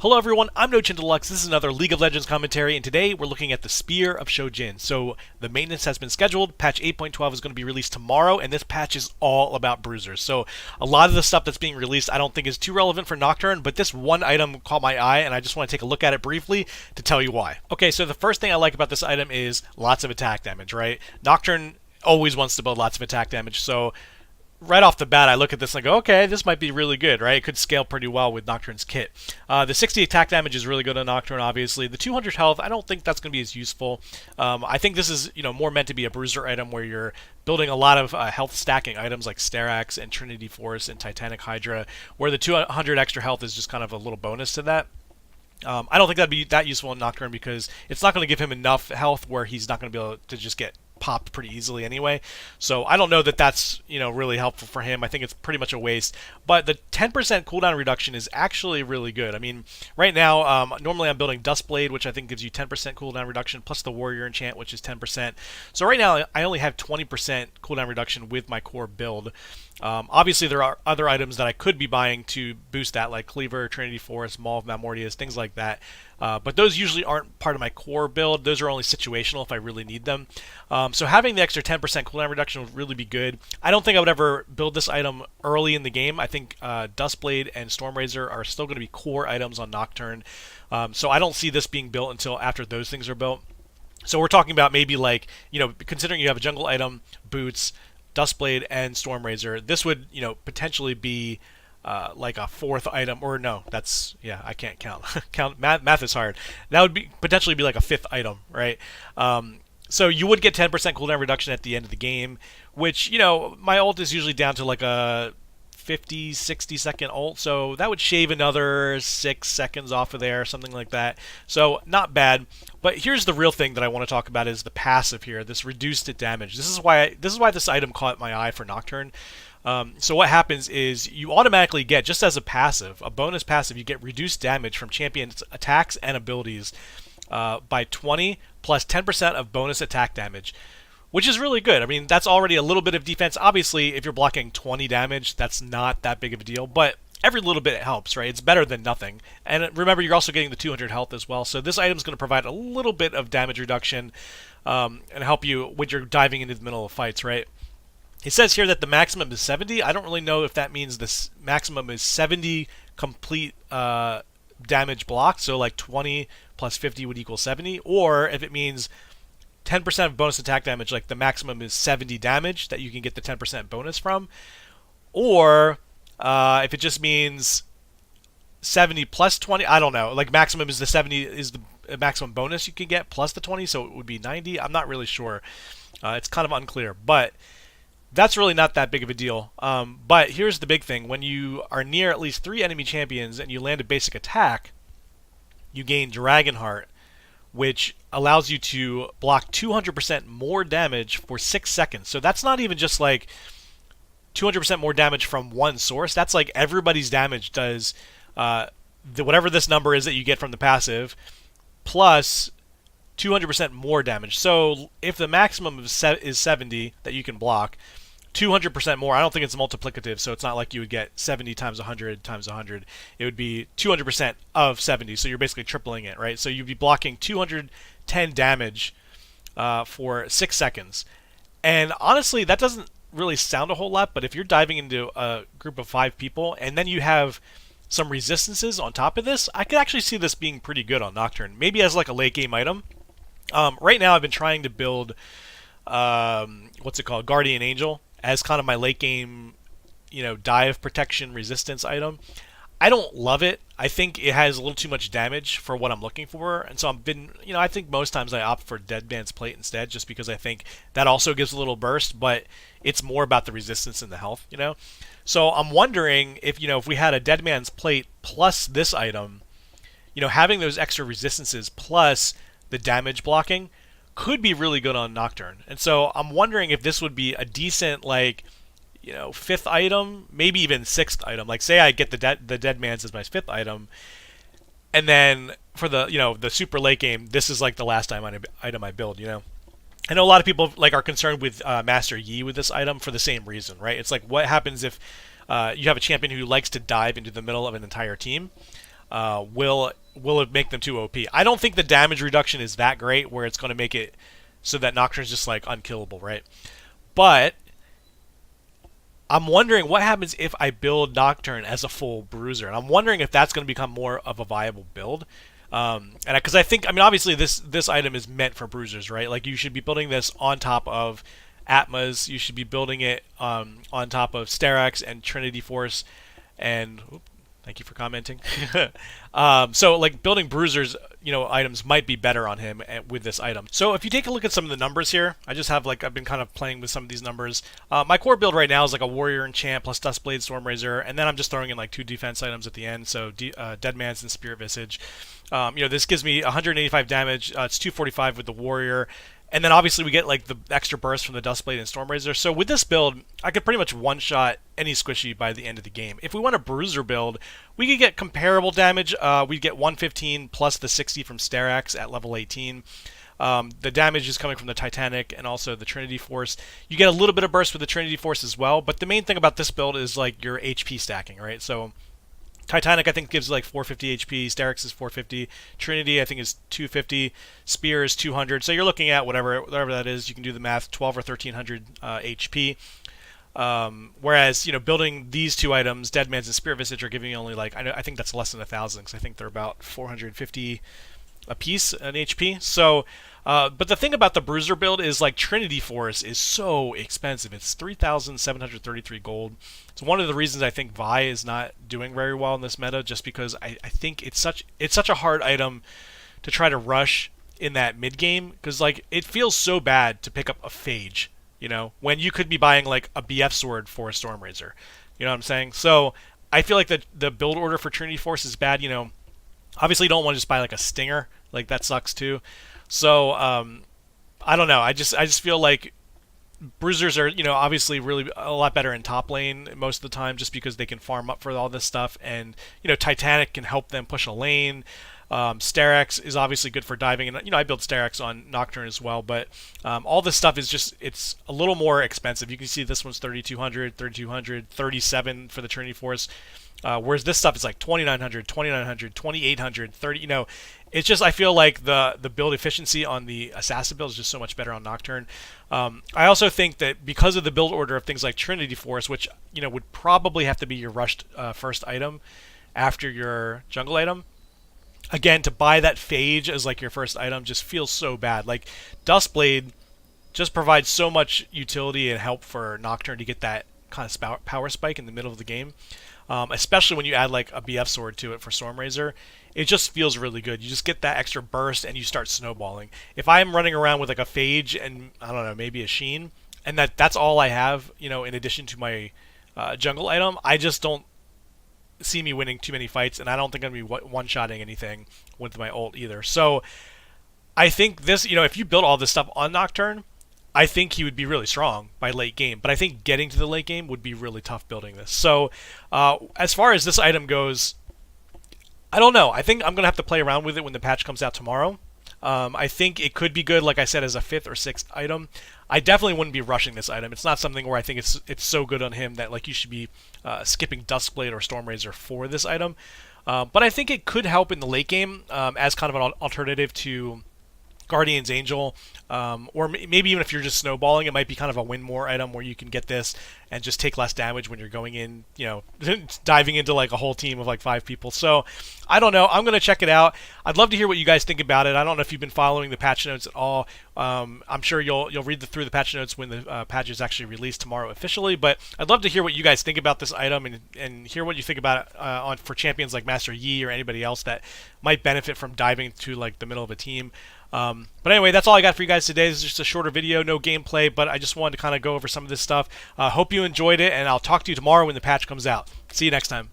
Hello everyone, I'm Nocturne Deluxe. This is another League of Legends commentary, and today we're looking at the Spear of SHOJIN. So the maintenance has been scheduled. Patch 8.12 is going to be released tomorrow, and this patch is all about bruisers. So a lot of the stuff that's being released I don't think is too relevant for Nocturne, but this one item caught my eye, and I just want to take a look at it briefly to tell you why. Okay, so the first thing I like about this item is lots of attack damage, right? Nocturne always wants to build lots of attack damage, so right off the bat, I look at this and I go, okay, this might be really good, right? It could scale pretty well with Nocturne's kit. The 60 attack damage is really good on Nocturne, obviously. The 200 health, I don't think that's going to be as useful. I think this is, more meant to be a bruiser item where you're building a lot of health stacking items like Sterax and Trinity Force and Titanic Hydra, where the 200 extra health is just kind of a little bonus to that. I don't think that'd be that useful in Nocturne because it's not going to give him enough health where he's not going to be able to just get popped pretty easily anyway. So I don't know that that's really helpful for him. I think it's pretty much a waste. But the 10% cooldown reduction is actually really good. I mean, right now, normally I'm building Dustblade, which I think gives you 10% cooldown reduction, plus the Warrior Enchant, which is 10%. So right now I only have 20% cooldown reduction with my core build. Obviously, there are other items that I could be buying to boost that, like Cleaver, Trinity Force, Maul of Malmortius, things like that. But those usually aren't part of my core build. Those are only situational if I really need them. So having the extra 10% cooldown reduction would really be good. I don't think I would ever build this item early in the game. I think Dustblade and Stormrazor are still going to be core items on Nocturne. So I don't see this being built until after those things are built. So we're talking about maybe like, considering you have a jungle item, boots, Dustblade, and Stormrazor, this would, potentially be like a fourth item, or no, that's, yeah, I can't count. Math is hard. That would be potentially be like a fifth item, right? So you would get 10% cooldown reduction at the end of the game, which, my ult is usually down to like a 50, 60 second ult, so that would shave another 6 seconds off of there, something like that. So not bad. But here's the real thing that I want to talk about is the passive here, this reduced damage. This is why this item caught my eye for Nocturne. So what happens is you automatically get, just as a passive, a bonus passive, you get reduced damage from champions' attacks and abilities by 20 plus 10% of bonus attack damage, which is really good. I mean, that's already a little bit of defense. Obviously, if you're blocking 20 damage, that's not that big of a deal, but every little bit helps, right? It's better than nothing. And remember, you're also getting the 200 health as well, so this item is going to provide a little bit of damage reduction and help you when you're diving into the middle of fights, right? It says here that the maximum is 70. I don't really know if that means this maximum is 70 complete damage blocked, so like 20 plus 50 would equal 70, or if it means 10% of bonus attack damage, like the maximum is 70 damage that you can get the 10% bonus from, or if it just means 70 plus 20, I don't know. Like maximum is the 70 is the maximum bonus you can get plus the 20, so it would be 90. I'm not really sure. It's kind of unclear, but that's really not that big of a deal. But here's the big thing. When you are near at least 3 enemy champions and you land a basic attack, you gain Dragonheart, which allows you to block 200% more damage for 6 seconds. So that's not even just like 200% more damage from one source. That's like everybody's damage does whatever this number is that you get from the passive, plus 200% more damage. So if the maximum is 70 that you can block, 200% more, I don't think it's multiplicative, so it's not like you would get 70 times 100 times 100. It would be 200% of 70, so you're basically tripling it, right? So you'd be blocking 210 damage for 6 seconds. And honestly, that doesn't really sound a whole lot, but if you're diving into a group of 5 people, and then you have some resistances on top of this, I could actually see this being pretty good on Nocturne. Maybe as like a late game item. Right now I've been trying to build, what's it called, Guardian Angel, as kind of my late game, dive protection resistance item. I don't love it. I think it has a little too much damage for what I'm looking for, and so I've been, I think most times I opt for Dead Man's Plate instead, just because I think that also gives a little burst, but it's more about the resistance and the health, So I'm wondering if, if we had a Dead Man's Plate plus this item, having those extra resistances plus the damage blocking could be really good on Nocturne. And so I'm wondering if this would be a decent, like, 5th item, maybe even 6th item. Like, say I get the Dead Man's as my 5th item, and then for the, the super late game, this is like the last item I build, I know a lot of people are concerned with Master Yi with this item for the same reason, right? It's like, what happens if you have a champion who likes to dive into the middle of an entire team? will it make them too OP? I don't think the damage reduction is that great where it's going to make it so that Nocturne's just like unkillable, right? But I'm wondering what happens if I build Nocturne as a full bruiser, and I'm wondering if that's going to become more of a viable build. And because I think, I mean, obviously this item is meant for bruisers, right? Like you should be building this on top of Atmas. You should be building it on top of Sterak's and Trinity Force, and thank you for commenting. So like building bruisers, items might be better on him with this item. So if you take a look at some of the numbers here, I just have I've been kind of playing with some of these numbers. My core build right now is like a warrior enchant plus Dustblade, Stormrazor, and then I'm just throwing in like 2 defense items at the end. So Deadman's and Spirit Visage. This gives me 185 damage. It's 245 with the warrior. And then obviously we get like the extra burst from the Dustblade and Stormrazor. So with this build, I could pretty much one-shot any squishy by the end of the game. If we want a bruiser build, we could get comparable damage. We'd get 115 plus the 60 from Sterak's at level 18. The damage is coming from the Titanic and also the Trinity Force. You get a little bit of burst with the Trinity Force as well, but the main thing about this build is like your HP stacking, right? So Titanic, I think, gives like 450 HP. Sterak's is 450. Trinity, I think, is 250. Spear is 200. So you're looking at whatever that is. You can do the math. 12 or 1300 HP. Whereas, building these 2 items, Deadman's and Spirit Visage, are giving you only like I think that's less than 1,000 because I think they're about 450 a piece in HP. So, but the thing about the bruiser build is like Trinity Force is so expensive. It's 3,733 gold. It's one of the reasons I think Vi is not doing very well in this meta, just because I think it's such a hard item to try to rush in that mid game, because like it feels so bad to pick up a Phage, when you could be buying like a BF sword for a Stormrazor. You know what I'm saying? So I feel like the build order for Trinity Force is bad. Obviously you don't want to just buy like a Stinger, like that sucks too. So I don't know. I just feel like bruisers are, obviously really a lot better in top lane most of the time, just because they can farm up for all this stuff, and Titanic can help them push a lane. Sterak's is obviously good for diving, and I built Sterak's on Nocturne as well, but all this stuff is just, it's a little more expensive. You can see this one's 3,200, 3,200, 37 for the Trinity Force. Whereas this stuff is like 2,900, 2,900, 2,800, 30. It's just, I feel like the build efficiency on the Assassin build is just so much better on Nocturne. I also think that because of the build order of things like Trinity Force, which would probably have to be your rushed first item after your jungle item. Again, to buy that Phage as like your first item just feels so bad. Like Dustblade just provides so much utility and help for Nocturne to get that kind of power spike in the middle of the game. Especially when you add like a BF sword to it for Stormrazor. It just feels really good. You just get that extra burst and you start snowballing. If I'm running around with like a Phage and, I don't know, maybe a Sheen, and that's all I have, in addition to my jungle item, I just don't see me winning too many fights, and I don't think I'm going to be one-shotting anything with my ult either. So I think this, if you build all this stuff on Nocturne, I think he would be really strong by late game, but I think getting to the late game would be really tough building this. So as far as this item goes, I don't know. I think I'm going to have to play around with it when the patch comes out tomorrow. I think it could be good, like I said, as a 5th or 6th item. I definitely wouldn't be rushing this item. It's not something where I think it's so good on him that like you should be skipping Duskblade or Stormrazor for this item. But I think it could help in the late game as kind of an alternative to Guardian's Angel, or maybe even if you're just snowballing, it might be kind of a win more item where you can get this and just take less damage when you're going in, diving into like a whole team of like 5 people. So I don't know. I'm going to check it out. I'd love to hear what you guys think about it. I don't know if you've been following the patch notes at all. I'm sure you'll read through the patch notes when the patch is actually released tomorrow officially, but I'd love to hear what you guys think about this item and hear what you think about it for champions like Master Yi or anybody else that might benefit from diving to like the middle of a team. But anyway, that's all I got for you guys today. This is just a shorter video, no gameplay, but I just wanted to kind of go over some of this stuff. Hope you enjoyed it, and I'll talk to you tomorrow when the patch comes out. See you next time.